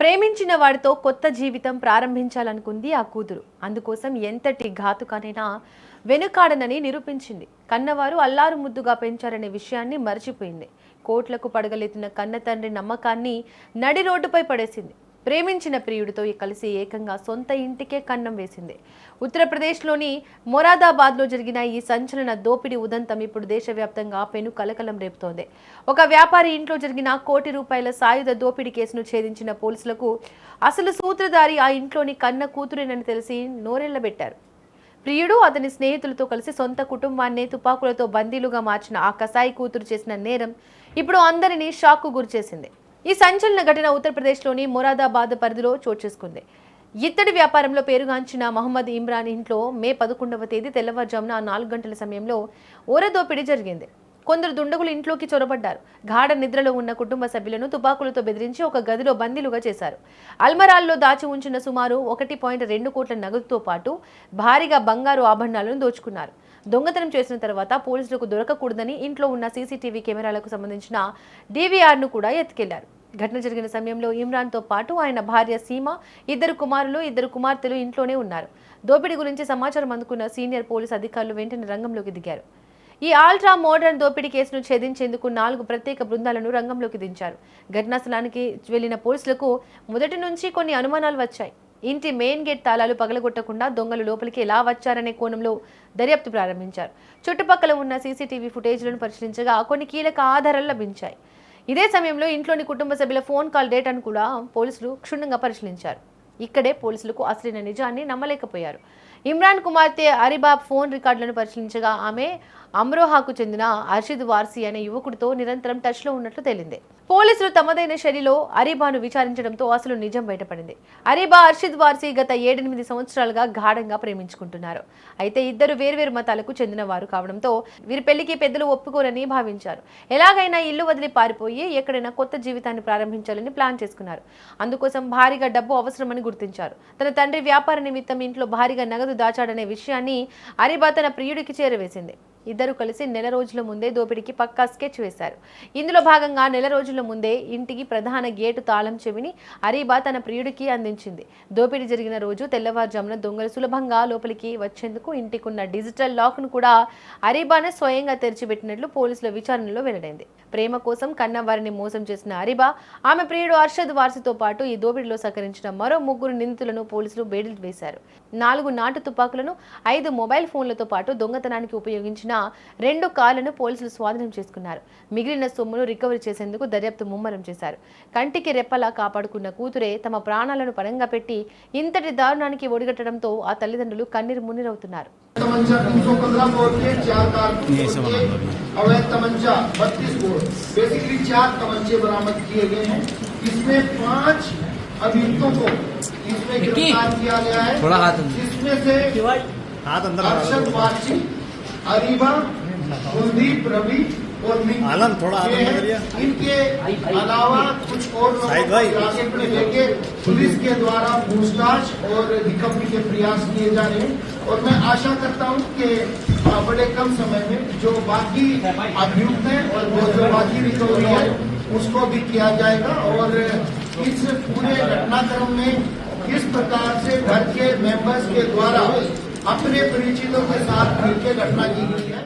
ప్రేమించిన వాడితో కొత్త జీవితం ప్రారంభించాలనుకుంది ఆ కూతురు. అందుకోసం ఎంతటి ఘాతుకానైనా వెనుకాడనని నిరూపించింది. కన్నవారు అల్లారు ముద్దుగా పెంచారనే విషయాన్ని మర్చిపోయింది. కోట్లకు పడగలెత్తిన కన్న తండ్రి నమ్మకాన్ని నడి రోడ్డుపై పడేసింది. ప్రేమించిన ప్రియుడితో కలిసి ఏకంగా సొంత ఇంటికే కన్నం వేసింది. ఉత్తరప్రదేశ్లోని మొరాదాబాద్లో జరిగిన ఈ సంచలన దోపిడీ ఉదంతం ఇప్పుడు దేశవ్యాప్తంగా పెను కలకలం రేపుతోంది. ఒక వ్యాపారి ఇంట్లో జరిగిన ₹1 కోటి సాయుధ దోపిడీ కేసును ఛేదించిన పోలీసులకు అసలు సూత్రధారి ఆ ఇంట్లోని కన్న కూతురేనని తెలిసి నోరెళ్లబెట్టారు. ప్రియుడు అతని స్నేహితులతో కలిసి సొంత కుటుంబాన్నే తుపాకులతో బందీలుగా మార్చిన ఆ కసాయి కూతురు చేసిన నేరం ఇప్పుడు అందరినీ షాక్కు గురిచేసింది. ఈ సంచలన ఘటన ఉత్తరప్రదేశ్లోని మొరాదాబాద్ పరిధిలో చోటు చేసుకుంది. ఇత్తడి వ్యాపారంలో పేరుగాంచిన మహమ్మద్ ఇమ్రాన్ ఇంట్లో మే 11వ తేదీ తెల్లవారుజామున 4 గంటల సమయంలో దోపిడీ జరిగింది. కొందరు దుండగులు ఇంట్లోకి చొరబడ్డారు. గాఢ నిద్రలో ఉన్న కుటుంబ సభ్యులను తుపాకులతో బెదిరించి ఒక గదిలో బందీలుగా చేశారు. అల్మరాల్లో దాచి ఉంచిన సుమారు 1.2 కోట్ల నగదుతో పాటు భారీగా బంగారు ఆభరణాలను దోచుకున్నారు. దొంగతనం చేసిన తర్వాత పోలీసులకు దొరకకూడదని ఇంట్లో ఉన్న సీసీటీవీ కెమెరాలకు సంబంధించిన DVRను కూడా ఎత్తుకెళ్లారు. ఘటన జరిగిన సమయంలో ఇమ్రాన్తో పాటు ఆయన భార్య సీమ, 2 కుమారులు, 2 కుమార్తెలు ఇంట్లోనే ఉన్నారు. దోపిడీ గురించి సమాచారం అందుకున్న సీనియర్ పోలీసు అధికారులు వెంటనే రంగంలోకి దిగారు. ఈ ఆల్ట్రా మోడర్న్ దోపిడీ కేసును ఛేదించేందుకు 4 ప్రత్యేక బృందాలను రంగంలోకి దించారు. ఘటనా స్థలానికి వెళ్లిన పోలీసులకు మొదటి నుంచి కొన్ని అనుమానాలు వచ్చాయి. ఇంటి మెయిన్ గేట్ తాళాలు పగలగొట్టకుండా దొంగలు లోపలికి ఎలా వచ్చారనే కోణంలో దర్యాప్తు ప్రారంభించారు. చుట్టుపక్కల ఉన్న సీసీటీవీ ఫుటేజ్లను పరిశీలించగా కొన్ని కీలక ఆధారాలు లభించాయి. ఇదే సమయంలో ఇంట్లోని కుటుంబ సభ్యుల ఫోన్ కాల్ డేటాను కూడా పోలీసులు క్షుణ్ణంగా పరిశీలించారు. ఇక్కడే పోలీసులకు అసలైన నిజాన్ని నమ్మలేకపోయారు. ఇమ్రాన్ కుమార్తె అరిబా ఫోన్ రికార్డులను పరిశీలించగా ఆమె అమ్రోహాకు చెందిన అర్షద్ వార్సీ అనే యువకుడితో నిరంతరం టచ్లో ఉన్నట్లు తేలింది. పోలీసులు తమదైన శైలిలో అరీబాను విచారించడంతో అసలు నిజం బయటపడింది. అరీబా, అర్షద్ వార్సీ గత 7-8 సంవత్సరాలుగా గాఢంగా ప్రేమించుకుంటున్నారు. అయితే ఇద్దరు వేర్వేరు మతాలకు చెందిన వారు కావడంతో వీరి పెళ్లికి పెద్దలు ఒప్పుకోరని భావించారు. ఎలాగైనా ఇల్లు వదిలి పారిపోయి ఎక్కడైనా కొత్త జీవితాన్ని ప్రారంభించాలని ప్లాన్ చేసుకున్నారు. అందుకోసం భారీగా డబ్బు అవసరమని గుర్తించారు. తన తండ్రి వ్యాపార నిమిత్తం ఇంట్లో భారీగా నగదు దాచాడనే విషయాన్ని అరీబా తన ప్రియుడికి చేరవేసింది. ఇద్దరు కలిసి నెల రోజుల ముందే దోపిడీకి పక్కా స్కెచ్ వేశారు. ఇందులో భాగంగా నెల రోజుల ముందే ఇంటికి ప్రధాన గేటు తాళం చెవిని అరీబా తన ప్రియుడికి అందించింది. దోపిడీ జరిగిన రోజు తెల్లవారుజామున దొంగలు సులభంగా లోపలికి వచ్చేందుకు ఇంటికున్న డిజిటల్ లాక్ను కూడా అరీబానే స్వయంగా తెరిచిపెట్టినట్లు పోలీసుల విచారణలో వెల్లడైంది. ప్రేమ కోసం కన్నవారిని మోసం చేసిన అరీబా, ఆమె ప్రియుడు అర్షద్ వార్సీతో పాటు ఈ దోపిడీలో సహకరించిన మరో 3 నిందితులను పోలీసులు బెయిల్ వేశారు. 4 నాటు తుపాకులను, 5 మొబైల్ ఫోన్లతో పాటు దొంగతనానికి ఉపయోగించిన 2 కార్లను పోలీసులు స్వాధీనం చేసుకున్నారు. మిగిలిన సొమ్మును రికవరీ చేసేందుకు దర్యాప్తు ముమ్మరం చేశారు. కంటికి రెప్పలా కాపాడుకున్న కూతురే తమ ప్రాణాలను పణంగా పెట్టి ఇంతటి దారుణానికి ఒడిగట్టడంతో ఆ తల్లిదండ్రులు కన్నీరు మున్నీరవుతున్నారు. अरीबा, कुलदीप, रवि और आलम थोड़ा इनके अलावा कुछ और लोगों को हिरासत में लेके पुलिस के द्वारा पूछताछ और रिकवरी के प्रयास किए जा रहे हैं और मैं आशा करता हूं कि बड़े कम समय में जो बाकी अभियुक्त हैं और वो जो बाकी रिकवरी है उसको भी किया जाएगा और इस पूरे घटनाक्रम में किस प्रकार से घर के मेंबर्स के द्वारा अपने परिचितों के साथ मिलकर घटना की गई है।